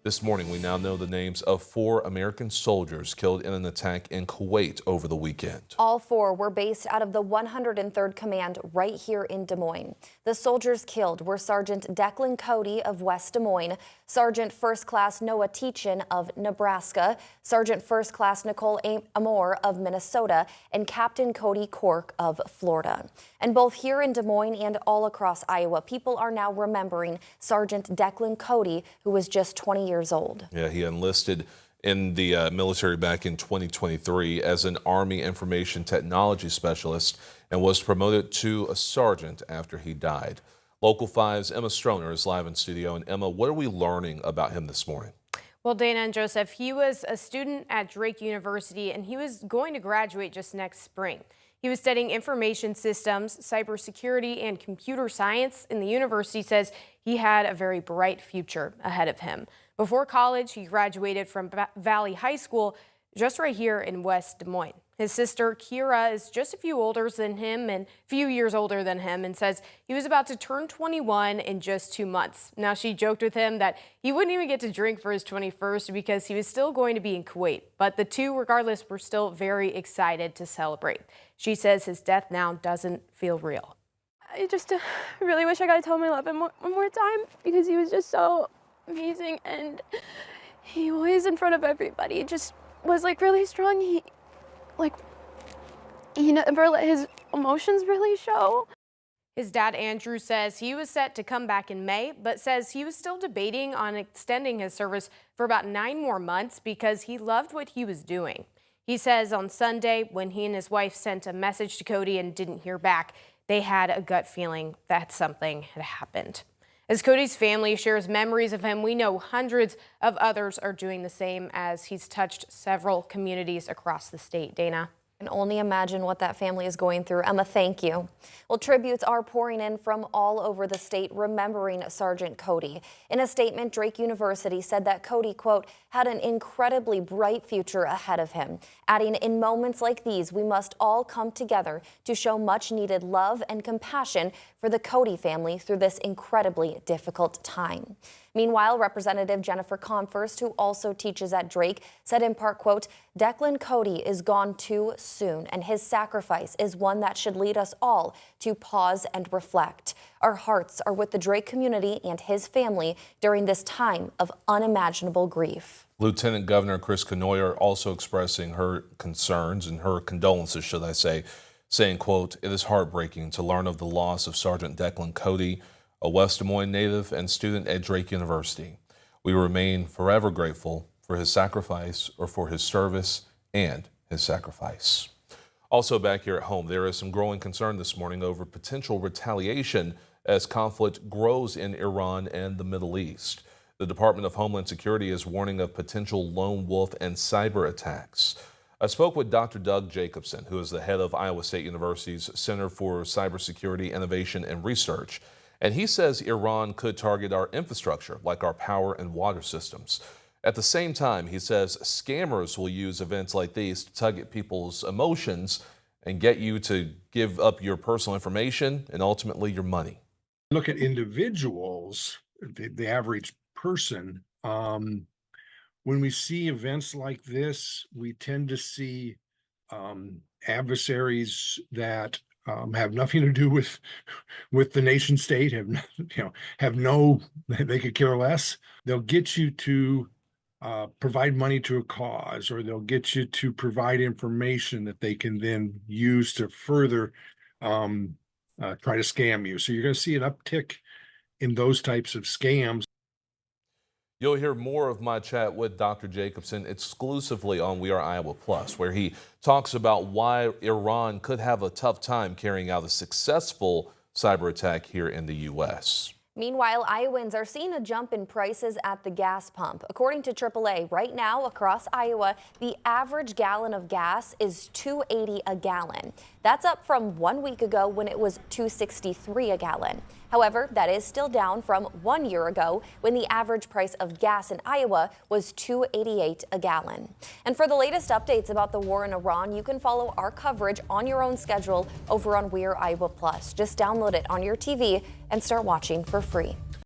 This morning, we now know the names of 4 American soldiers killed in an attack in Kuwait over the weekend. All 4 were based out of the 103rd Command right here in Des Moines. The soldiers killed were Sergeant Declan Cody of West Des Moines, Sergeant First Class Noah Teachin of Nebraska, Sergeant First Class Nicole Amore of Minnesota, and Captain Cody Cork of Florida. And both here in Des Moines and all across Iowa, people are now remembering Sergeant Declan Cody, who was just 20 years old. Yeah, he enlisted in the military back in 2023 as an Army Information Technology Specialist and was promoted to a sergeant after he died. Local 5's Emma Stroner is live in studio. And Emma, what are we learning about him this morning? Well, Dana and Joseph, he was a student at Drake University and he was going to graduate just next spring. He was studying information systems, cybersecurity, and computer science, and the university says he had a very bright future ahead of him. Before college, he graduated from Valley High School just right here in West Des Moines. His sister, Kira, is just a few older than him and a few years older than him and says he was about to turn 21 in just 2 months. Now, she joked with him that he wouldn't even get to drink for his 21st because he was still going to be in Kuwait. But the two, regardless, were still very excited to celebrate. She says his death now doesn't feel real. I just really wish I got to tell him I love him one more time because he was just so amazing and he always in front of everybody just was like really strong. He never let his emotions really show. His dad, Andrew, says he was set to come back in May, but says he was still debating on extending his service for about 9 more months because he loved what he was doing. He says on Sunday, when he and his wife sent a message to Cody and didn't hear back, they had a gut feeling that something had happened. As Cody's family shares memories of him, we know hundreds of others are doing the same as he's touched several communities across the state. Dana? I can only imagine what that family is going through. Emma, thank you. Well, tributes are pouring in from all over the state remembering Sergeant Cody. In a statement, Drake University said that Cody, quote, had an incredibly bright future ahead of him, adding, in moments like these, we must all come together to show much needed love and compassion for the Cody family through this incredibly difficult time. Meanwhile, Representative Jennifer Comfirst, who also teaches at Drake, said in part, quote, Declan Cody is gone too soon, and his sacrifice is one that should lead us all to pause and reflect. Our hearts are with the Drake community and his family during this time of unimaginable grief. Lieutenant Governor Chris Conoyer also expressing her concerns and her condolences, should I say, saying, quote, it is heartbreaking to learn of the loss of Sergeant Declan Cody, a West Des Moines native and student at Drake University. We remain forever grateful for his sacrifice, or for his service and his sacrifice. Also back here at home, there is some growing concern this morning over potential retaliation as conflict grows in Iran and the Middle East. The Department of Homeland Security is warning of potential lone wolf and cyber attacks. I spoke with Dr. Doug Jacobson, who is the head of Iowa State University's Center for Cybersecurity Innovation and Research. And he says Iran could target our infrastructure, like our power and water systems. At the same time, he says scammers will use events like these to tug at people's emotions and get you to give up your personal information and ultimately your money. Look at individuals, the average person. When we see events like this, we tend to see adversaries that have nothing to do with the nation state, they could care less. They'll get you to provide money to a cause, or they'll get you to provide information that they can then use to further try to scam you. So you're going to see an uptick in those types of scams. You'll hear more of my chat with Dr. Jacobson exclusively on We Are Iowa Plus, where he talks about why Iran could have a tough time carrying out a successful cyber attack here in the U.S. Meanwhile, Iowans are seeing a jump in prices at the gas pump. According to AAA, right now across Iowa, the average gallon of gas is $2.80 a gallon. That's up from 1 week ago when it was $2.63 a gallon. However, that is still down from 1 year ago when the average price of gas in Iowa was $2.88 a gallon. And for the latest updates about the war in Iran, you can follow our coverage on your own schedule over on We're Iowa Plus. Just download it on your TV and start watching for free.